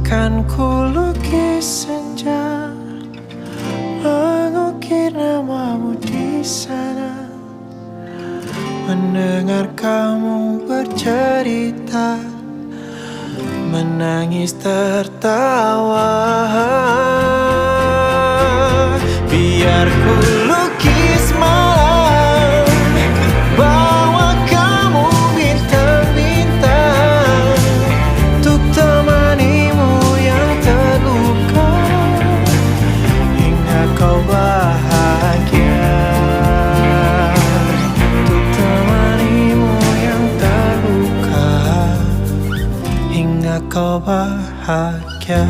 Kan ku lukis senja, mengukir namamu di sana, mendengar kamu bercerita, menangis tertawa. Biar ku lukis malam, bawa kamu bintang-bintang, untuk temanimu yang terluka, hingga kau bahagia. Untuk temanimu yang terluka, hingga kau bahagia.